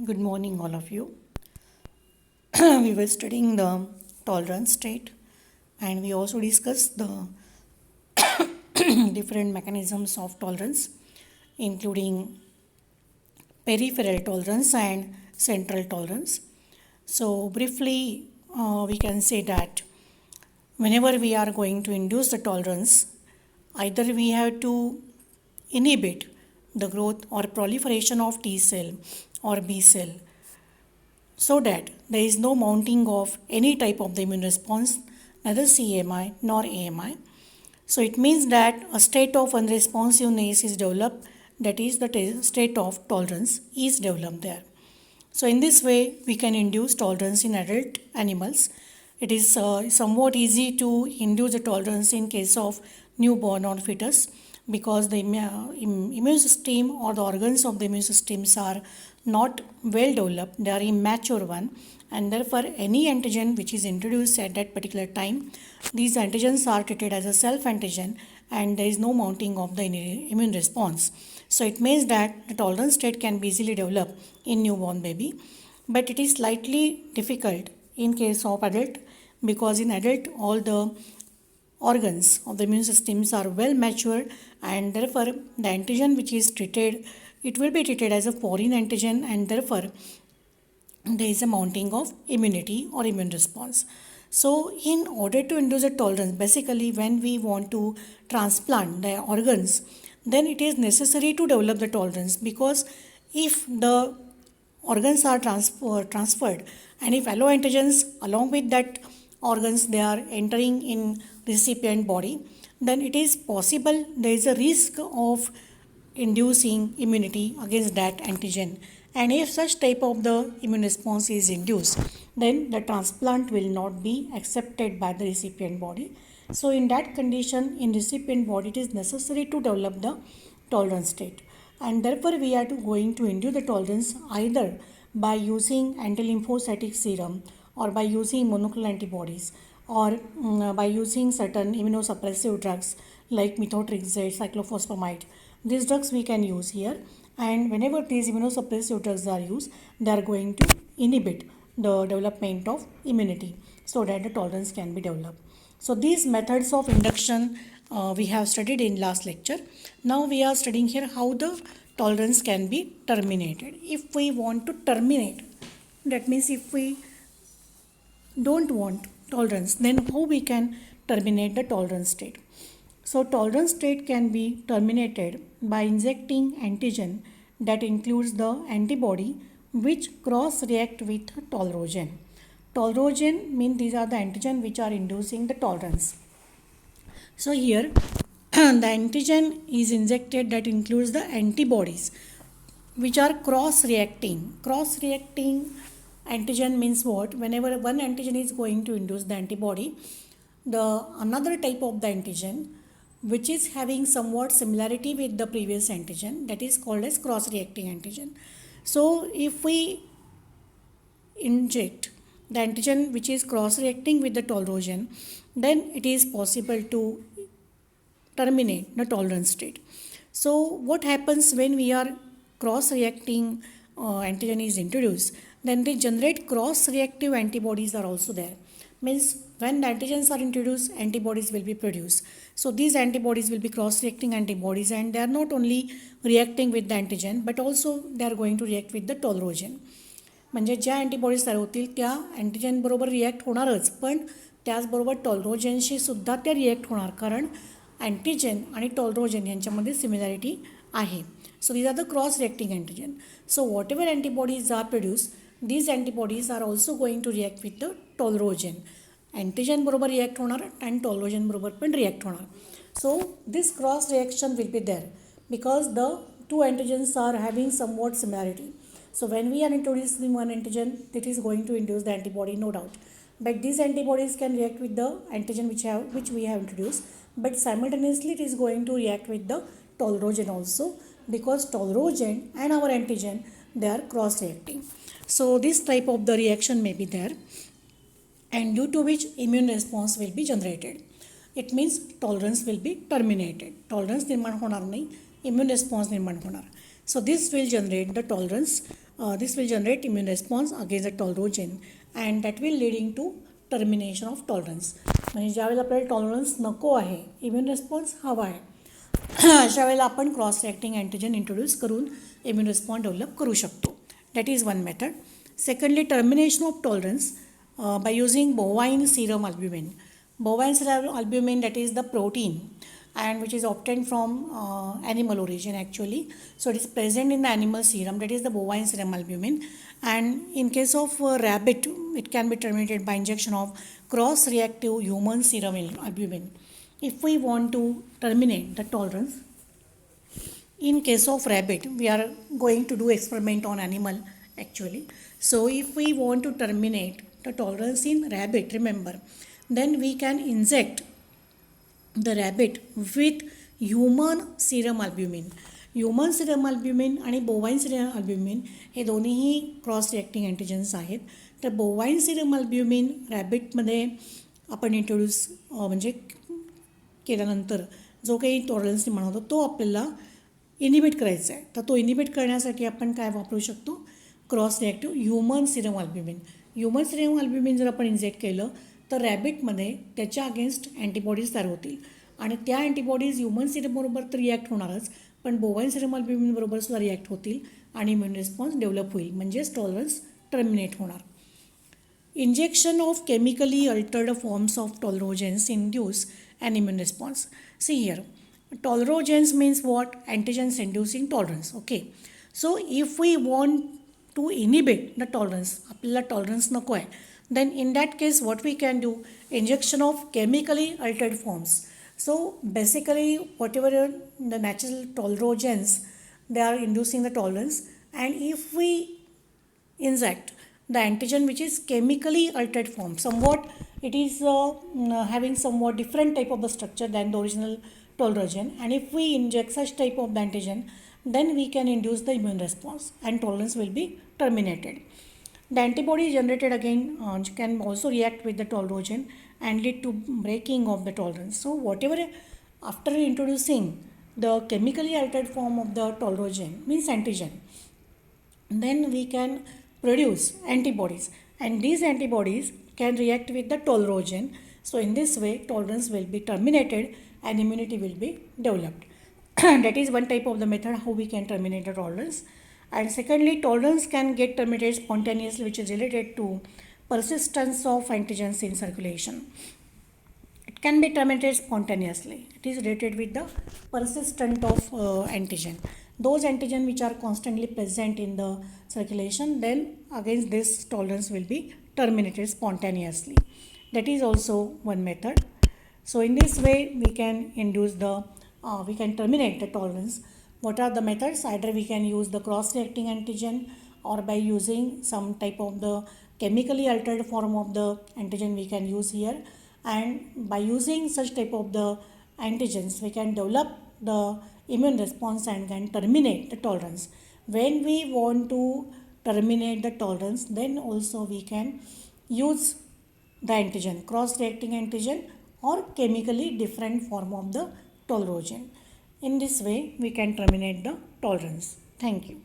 Good morning, all of you. We were studying the tolerance state, and we also discussed the different mechanisms of tolerance, including peripheral tolerance and central tolerance. So, briefly, we can say that whenever we are going to induce the tolerance, either we have to inhibit the growth or proliferation of T cell or B cell so that there is no mounting of any type of the immune response, neither CMI nor AMI. So it means that a state of unresponsiveness is developed, that is, the state of tolerance is developed there. So in this way, we can induce tolerance in adult animals. It is somewhat easy to induce a tolerance in case of newborn or fetus because the immune system or the organs of the immune systems are not well developed, they are immature one, and therefore any antigen which is introduced at that particular time, these antigens are treated as a self antigen and there is no mounting of the immune response. So it means that the tolerance state can be easily developed in newborn baby, but it is slightly difficult in case of adult because in adult all the organs of the immune systems are well matured and therefore the antigen which is treated, it will be treated as a foreign antigen and therefore there is a mounting of immunity or immune response. So in order to induce a tolerance, basically when we want to transplant the organs, then it is necessary to develop the tolerance because if the organs are transferred and if alloantigens along with that organs they are entering in recipient body, then it is possible there is a risk of inducing immunity against that antigen, and if such type of the immune response is induced, then the transplant will not be accepted by the recipient body. So in that condition, in recipient body it is necessary to develop the tolerance state, and therefore we are going to induce the tolerance either by using anti-lymphocytic serum or by using monoclonal antibodies or by using certain immunosuppressive drugs like methotrexate, cyclophosphamide. These drugs we can use here, and whenever these immunosuppressive drugs are used, they are going to inhibit the development of immunity so that the tolerance can be developed. So these methods of induction we have studied in last lecture. Now we are studying here how the tolerance can be terminated. If we want to terminate, that means if we don't want tolerance, then how we can terminate the tolerance state? So tolerance state can be terminated by injecting antigen that includes the antibody which cross react with tolerogen. Tolerogen means these are the antigen which are inducing the tolerance. So here the antigen is injected that includes the antibodies which are cross reacting. Cross reacting antigen means what? Whenever one antigen is going to induce the antibody, the another type of the antigen which is having somewhat similarity with the previous antigen, that is called as cross reacting antigen. So if we inject the antigen which is cross reacting with the tolerogen, then it is possible to terminate the tolerance state. So what happens when we are cross reacting antigen is introduced, then they generate cross reactive antibodies are also there. Means when the antigens are introduced, antibodies will be produced. So these antibodies will be cross reacting antibodies and they are not only reacting with the antigen but also they are going to react with the tolerogen. म्हणजे ज्या antibodies तयार होतील त्या antigen बरोबर react होणारच, पण त्याचबरोबर टॉलरोजेनशी सुद्धा त्या रिॲक्ट होणार कारण अँटीजेन आणि टॉलरोजेन यांच्यामध्ये सिमिलॅरिटी आहे. So these are the cross reacting antigen. So whatever antibodies are produced, these antibodies are also going to react with the tolerogen. Antigen बरोबर react होणार and tolerogen बरोबर पण react होणार. So this cross reaction will be there because the two antigens are having somewhat similarity. So when we are introducing one antigen, it is going to induce the antibody, no doubt. But these antibodies can react with the antigen which we have introduced, but simultaneously it is going to react with the tolerogen also because tolerogen and our antigen, they are cross reacting. So this type of the reaction may be there and due to which immune response will be generated. It means tolerance will be terminated. Tolerance निर्माण होणार नाही, immune response निर्माण होणार. So this will generate the tolerance, this will generate immune response against the tolerogen, and that will leading to termination of tolerance. म्हणजे ज्यावेळेला आपल्याला tolerance नको आहे, इम्युन रिस्पॉन्स हवा आहे, अशा वेळेला आपण क्रॉस रिॲक्टिंग अँटीजन इंट्रोड्यूस करून इम्युन रिस्पॉन्स डेव्हलप करू शकतो. That is one method. Secondly, termination of tolerance by using bovine serum albumin. Bovine serum albumin, that is the protein, and which is obtained from animal origin actually. So it is present in the animal serum, that is the bovine serum albumin. And in case of rabbit, it can be terminated by injection of cross-reactive human serum albumin. If we want to terminate the tolerance, in case of rabbit, we are going to do experiment on animal actually. So if we want to terminate the tolerance in rabbit, remember, then we can inject the rabbit with human serum albumin. Human serum albumin आणि bovine serum albumin हे दोन्हीही cross reacting अँटीजन्स आहेत. तर bovine serum albumin रॅबिटमध्ये आपण introduce म्हणजे केल्यानंतर जो काही टॉलरन्स निर्माण होतो तो आपल्याला इनिबिट करायचा आहे. तर तो इनिबिट करण्यासाठी आपण काय वापरू शकतो? Cross reactive human serum albumin. Human serum albumin जर आपण इंजेक्ट केलं तर रॅबिटमध्ये त्याच्या अगेन्स्ट अँटीबॉडीज तयार होतील आणि त्या अँटीबॉडीज ह्युमन सिरमबरोबर तर रिॲक्ट होणारच, पण बोवाईन सिरम अल्ब्युमिनबरोबर सुद्धा रिॲक्ट होतील आणि इम्युन रिस्पॉन्स डेव्हलप होईल, म्हणजेच टॉलरन्स टर्मिनेट होणार. Injection of chemically altered forms of tolerogens induce and immune response. See here, tolerogens means what? Antigens inducing tolerance. Okay, so if we want to inhibit the tolerance, आपल्याला tolerance नको आहे, then in that case what we can do? Injection of chemically altered forms. So basically whatever the natural tolerogens, they are inducing the tolerance, and if we inject the antigen which is chemically altered form, somewhat it is having somewhat different type of the structure than the original tolerogen, and if we inject such type of the antigen, then we can induce the immune response and tolerance will be terminated. The antibody generated again can also react with the tolerogen and lead to breaking of the tolerance. So whatever, after introducing the chemically altered form of the tolerogen, means antigen, then we can produce antibodies, and these antibodies can react with the tolerogen. So in this way tolerance will be terminated and immunity will be developed. That is one type of the method how we can terminate the tolerance. And secondly, tolerance can get terminated spontaneously, which is related to persistence of antigens in circulation. It can be terminated spontaneously. It is related with the persistence of antigen. Those antigen which are constantly present in the circulation, then against this tolerance will be terminated spontaneously. That is also one method. So in this way we can induce the we can terminate the tolerance. What are the methods? Either we can use the cross-reacting antigen, or by using some type of the chemically altered form of the antigen we can use here, and by using such type of the antigens we can develop the immune response and can terminate the tolerance. When we want to terminate the tolerance, then also we can use the antigen, cross-reacting antigen or chemically different form of the tolerogen. In this way we can terminate the tolerance. Thank you.